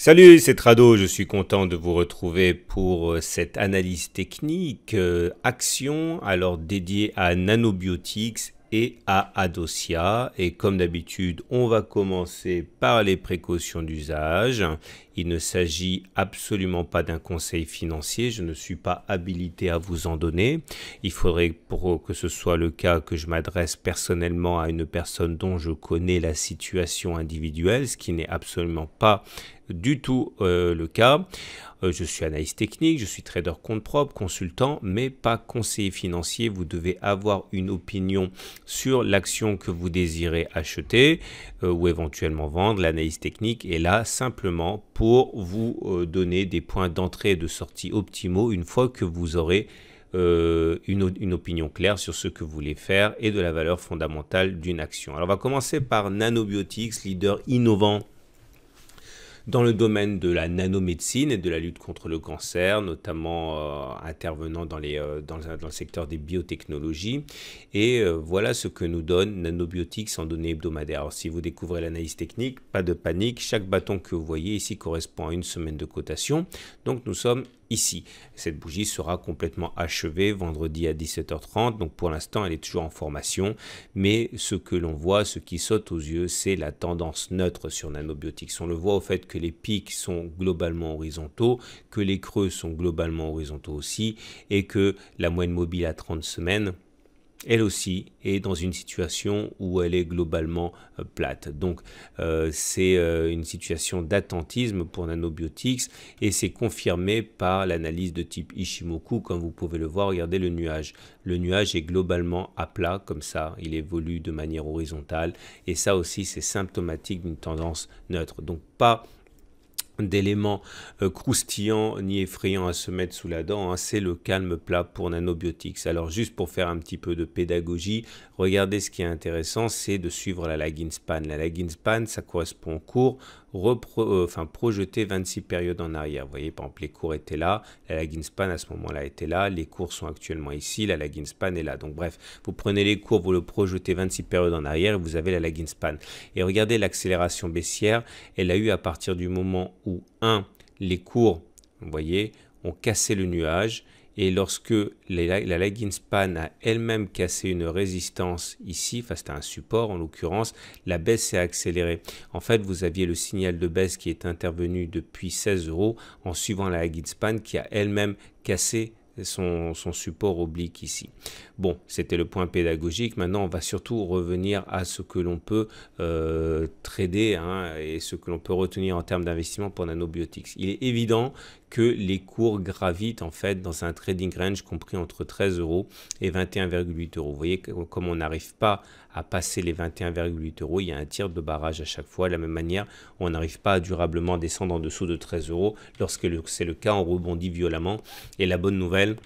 Salut, c'est Trado, je suis content de vous retrouver pour cette analyse technique action, alors dédiée à Nanobiotics et à Adocia. Et comme d'habitude, on va commencer par les précautions d'usage. Il ne s'agit absolument pas d'un conseil financier, je ne suis pas habilité à vous en donner. Il faudrait pour que ce soit le cas que je m'adresse personnellement à une personne dont je connais la situation individuelle, ce qui n'est absolument pas du tout le cas. Je suis analyste technique, je suis trader compte propre, consultant, mais pas conseiller financier. Vous devez avoir une opinion sur l'action que vous désirez acheter ou éventuellement vendre. L'analyse technique est là simplement pour vous donner des points d'entrée et de sortie optimaux une fois que vous aurez une opinion claire sur ce que vous voulez faire et de la valeur fondamentale d'une action. Alors on va commencer par Nanobiotics, leader innovant dans le domaine de la nanomédecine et de la lutte contre le cancer, notamment intervenant dans le secteur des biotechnologies. Et voilà ce que nous donne Nanobiotics en données hebdomadaires. Alors, si vous découvrez l'analyse technique, pas de panique. Chaque bâton que vous voyez ici correspond à une semaine de cotation. Donc, nous sommes ici. Cette bougie sera complètement achevée vendredi à 17h30. Donc pour l'instant, elle est toujours en formation. Mais ce que l'on voit, ce qui saute aux yeux, c'est la tendance neutre sur Nanobiotics. On le voit au fait que les pics sont globalement horizontaux, que les creux sont globalement horizontaux aussi, et que la moyenne mobile à 30 semaines, elle aussi est dans une situation où elle est globalement plate. Donc c'est une situation d'attentisme pour Nanobiotics et c'est confirmé par l'analyse de type Ishimoku. Comme vous pouvez le voir, regardez le nuage. Le nuage est globalement à plat comme ça, il évolue de manière horizontale et ça aussi c'est symptomatique d'une tendance neutre. Donc pas d'éléments croustillants ni effrayants à se mettre sous la dent, hein. C'est le calme plat pour Nanobiotics. Alors juste pour faire un petit peu de pédagogie, regardez, ce qui est intéressant, c'est de suivre la lagging span. La lagging span, ça correspond au cours projeté 26 périodes en arrière. Vous voyez, par exemple, les cours étaient là, la lagging span à ce moment-là était là, les cours sont actuellement ici, la lagging span est là. Donc bref, vous prenez les cours, vous le projetez 26 périodes en arrière et vous avez la lagging span. Et regardez l'accélération baissière, elle a eu à partir du moment où les cours, vous voyez, ont cassé le nuage et lorsque la lagging span a elle-même cassé une résistance ici, enfin c'était un support en l'occurrence, la baisse s'est accélérée. En fait, vous aviez le signal de baisse qui est intervenu depuis 16 € en suivant la lagging span qui a elle-même cassé son support oblique ici. Bon, c'était le point pédagogique. Maintenant, on va surtout revenir à ce que l'on peut trader et ce que l'on peut retenir en termes d'investissement pour Nanobiotics. Il est évident que les cours gravitent en fait dans un trading range compris entre 13 € et 21,8 €. Vous voyez comme on n'arrive pas à passer les 21,8 €, il y a un tir de barrage à chaque fois. De la même manière, on n'arrive pas à durablement descendre en dessous de 13 €. Lorsque c'est le cas, on rebondit violemment. Et la bonne nouvelle,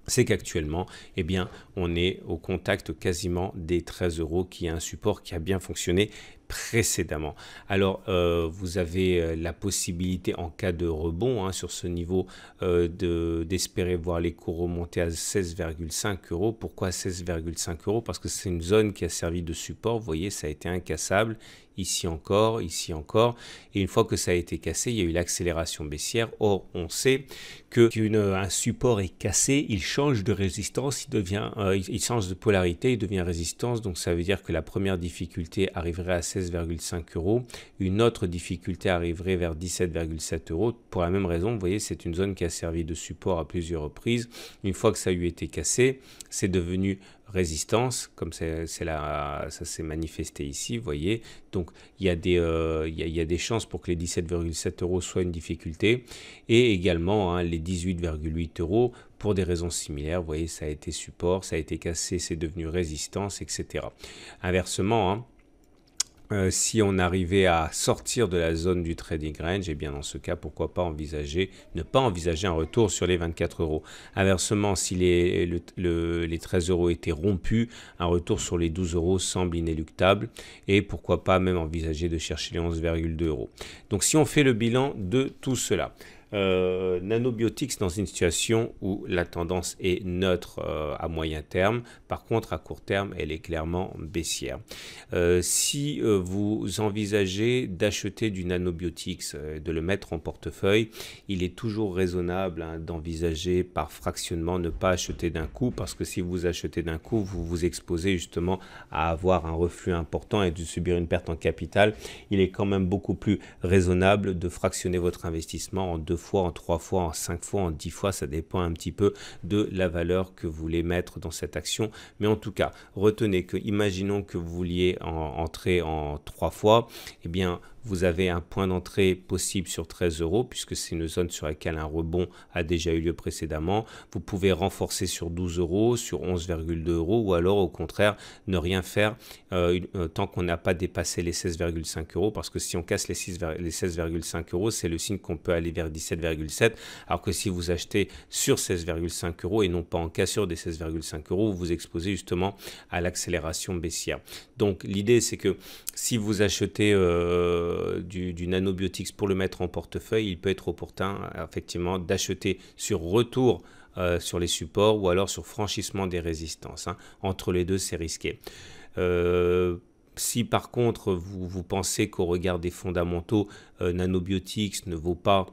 c'est qu'actuellement, eh bien, on est au contact quasiment des 13 € qui est un support qui a bien fonctionné précédemment. Alors, vous avez la possibilité en cas de rebond sur ce niveau d'espérer voir les cours remonter à 16,5 €. Pourquoi 16,5 €? Parce que c'est une zone qui a servi de support. Vous voyez, ça a été incassable. Ici encore, et une fois que ça a été cassé, il y a eu l'accélération baissière. Or, on sait qu'un support est cassé, il change de résistance, il change de polarité, il devient résistance. Donc, ça veut dire que la première difficulté arriverait à 16,5 €, une autre difficulté arriverait vers 17,7 € pour la même raison. Vous voyez, c'est une zone qui a servi de support à plusieurs reprises. Une fois que ça a eu été cassé, c'est devenu résistance, comme ça s'est manifesté ici, vous voyez. Donc il y a des chances pour que les 17,7 € soient une difficulté et également les 18,8 € pour des raisons similaires. Vous voyez, ça a été support, ça a été cassé, c'est devenu résistance, etc. Inversement, si on arrivait à sortir de la zone du trading range, et bien dans ce cas, pourquoi pas ne pas envisager un retour sur les 24 €. Inversement, si les 13 € étaient rompus, un retour sur les 12 € semble inéluctable et pourquoi pas même envisager de chercher les 11,2 €. Donc si on fait le bilan de tout cela, Nanobiotix dans une situation où la tendance est neutre à moyen terme. Par contre, à court terme, elle est clairement baissière. Si vous envisagez d'acheter du Nanobiotix, de le mettre en portefeuille, il est toujours raisonnable d'envisager par fractionnement, ne pas acheter d'un coup, parce que si vous achetez d'un coup, vous vous exposez justement à avoir un reflux important et de subir une perte en capital. Il est quand même beaucoup plus raisonnable de fractionner votre investissement en 2 fois, en 3 fois, en 5 fois, en 10 fois. Ça dépend un petit peu de la valeur que vous voulez mettre dans cette action. Mais en tout cas, retenez que, imaginons que vous vouliez entrer en 3 fois, eh bien, vous avez un point d'entrée possible sur 13 euros, puisque c'est une zone sur laquelle un rebond a déjà eu lieu précédemment. Vous pouvez renforcer sur 12 euros, sur 11,2 euros, ou alors au contraire, ne rien faire tant qu'on n'a pas dépassé les 16,5 euros, parce que si on casse les 16,5 euros, c'est le signe qu'on peut aller vers 17,7, alors que si vous achetez sur 16,5 euros et non pas en cassure des 16,5 euros, vous vous exposez justement à l'accélération baissière. Donc l'idée, c'est que si vous achetez du Nanobiotix pour le mettre en portefeuille, il peut être opportun effectivement d'acheter sur retour sur les supports ou alors sur franchissement des résistances. Entre les deux, c'est risqué. Si par contre vous pensez qu'au regard des fondamentaux, Nanobiotix ne vaut pas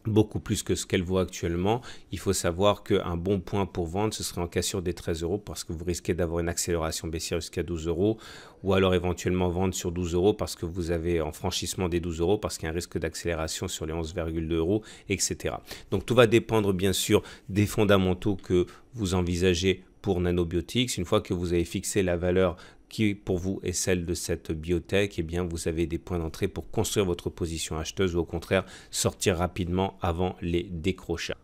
beaucoup plus que ce qu'elle vaut actuellement, il faut savoir qu'un bon point pour vendre, ce serait en cassure des 13 euros, parce que vous risquez d'avoir une accélération baissière jusqu'à 12 euros, ou alors éventuellement vendre sur 12 euros parce que vous avez en franchissement des 12 euros, parce qu'il y a un risque d'accélération sur les 11,2 euros, etc. Donc tout va dépendre bien sûr des fondamentaux que vous envisagez pour Nanobiotix. Une fois que vous avez fixé la valeur qui pour vous est celle de cette biotech, eh bien vous avez des points d'entrée pour construire votre position acheteuse ou au contraire sortir rapidement avant les décrochages.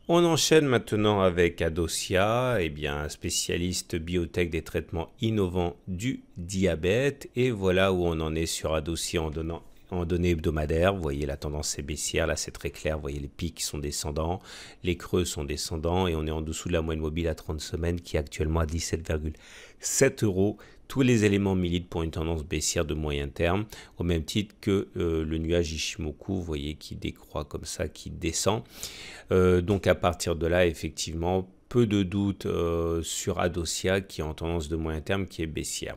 On enchaîne maintenant avec Adocia, eh bien spécialiste biotech des traitements innovants du diabète, et voilà où on en est sur Adocia en données hebdomadaires. Vous voyez, la tendance est baissière, là c'est très clair, vous voyez les pics sont descendants, les creux sont descendants et on est en dessous de la moyenne mobile à 30 semaines qui est actuellement à 17,7 euros. Tous les éléments militent pour une tendance baissière de moyen terme, au même titre que le nuage Ishimoku, vous voyez, qui décroît comme ça, qui descend. Donc à partir de là, effectivement, peu de doute sur Adocia qui est en tendance de moyen terme, qui est baissière.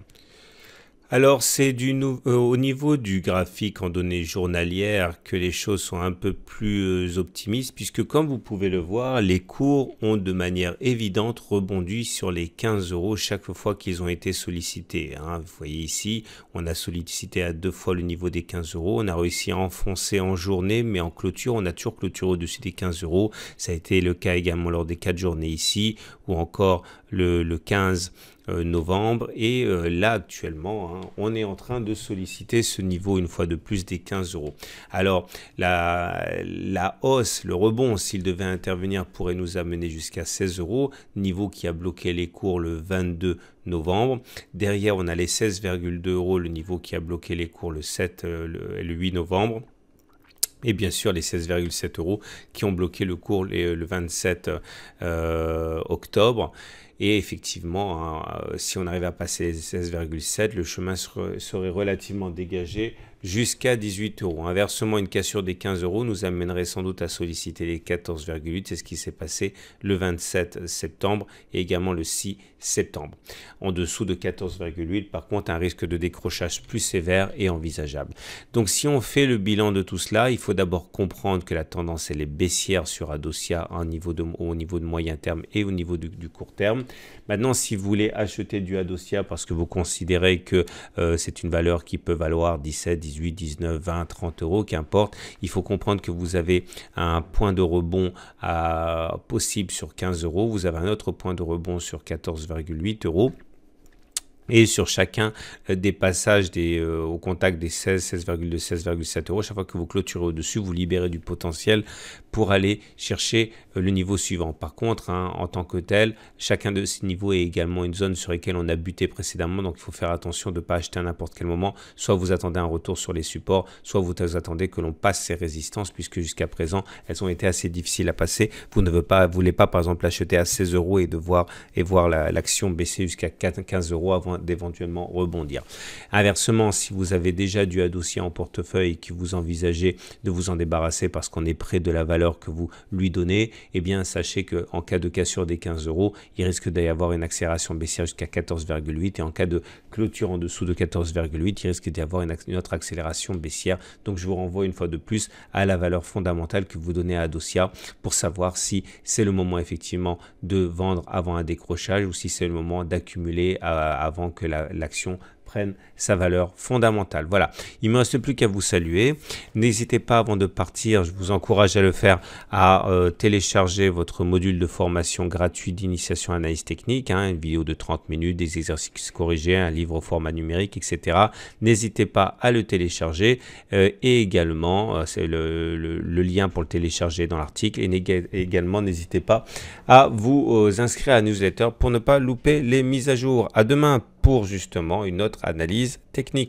Alors c'est au niveau du graphique en données journalières que les choses sont un peu plus optimistes, puisque comme vous pouvez le voir, les cours ont de manière évidente rebondi sur les 15 euros chaque fois qu'ils ont été sollicités. Vous voyez ici, on a sollicité à 2 fois le niveau des 15 euros, on a réussi à enfoncer en journée, mais en clôture, on a toujours clôturé au-dessus des 15 euros. Ça a été le cas également lors des 4 journées ici, ou encore le 15 novembre, et là actuellement on est en train de solliciter ce niveau une fois de plus des 15 euros. Alors la hausse, le rebond s'il devait intervenir pourrait nous amener jusqu'à 16 euros, niveau qui a bloqué les cours le 22 novembre. Derrière on a les 16,2 euros, le niveau qui a bloqué les cours le 7 et le 8 novembre. Et bien sûr les 16,7 euros qui ont bloqué le cours le 27 octobre. Et effectivement, si on arrive à passer les 16,7, le chemin serait relativement dégagé jusqu'à 18 euros. Inversement, une cassure des 15 euros nous amènerait sans doute à solliciter les 14,8. C'est ce qui s'est passé le 27 septembre et également le 6 septembre. En dessous de 14,8, par contre, un risque de décrochage plus sévère est envisageable. Donc, si on fait le bilan de tout cela, il faut d'abord comprendre que la tendance elle est baissière sur Adocia au niveau de moyen terme et au niveau du court terme. Maintenant, si vous voulez acheter du Adocia parce que vous considérez que c'est une valeur qui peut valoir 17, 18, 19, 20, 30 euros, qu'importe, il faut comprendre que vous avez un point de rebond possible sur 15 euros, vous avez un autre point de rebond sur 14,8 euros. Et sur chacun des passages au contact des 16,2, 16,7 euros, chaque fois que vous clôturez au-dessus, vous libérez du potentiel pour aller chercher le niveau suivant. Par contre, en tant que tel, chacun de ces niveaux est également une zone sur laquelle on a buté précédemment. Donc, il faut faire attention de ne pas acheter à n'importe quel moment. Soit vous attendez un retour sur les supports, soit vous attendez que l'on passe ces résistances, puisque jusqu'à présent, elles ont été assez difficiles à passer. Vous ne voulez pas, par exemple, acheter à 16 euros et voir l'action baisser jusqu'à 15 euros avant besoin d'éventuellement rebondir. Inversement, si vous avez déjà du Adosia en portefeuille et que vous envisagez de vous en débarrasser parce qu'on est près de la valeur que vous lui donnez, eh bien sachez qu'en cas de cassure des 15 euros, il risque d'y avoir une accélération baissière jusqu'à 14,8 et en cas de clôture en dessous de 14,8, il risque d'y avoir une autre accélération baissière. Donc je vous renvoie une fois de plus à la valeur fondamentale que vous donnez à Adosia pour savoir si c'est le moment effectivement de vendre avant un décrochage ou si c'est le moment d'accumuler avant que l'action prenne sa valeur fondamentale. Voilà, il ne me reste plus qu'à vous saluer. N'hésitez pas avant de partir, je vous encourage à le faire, à télécharger votre module de formation gratuit d'initiation à l'analyse technique, une vidéo de 30 minutes, des exercices corrigés, un livre au format numérique, etc. N'hésitez pas à le télécharger et également, c'est le lien pour le télécharger dans l'article, et également n'hésitez pas à vous inscrire à la newsletter pour ne pas louper les mises à jour. À demain pour justement une autre analyse technique.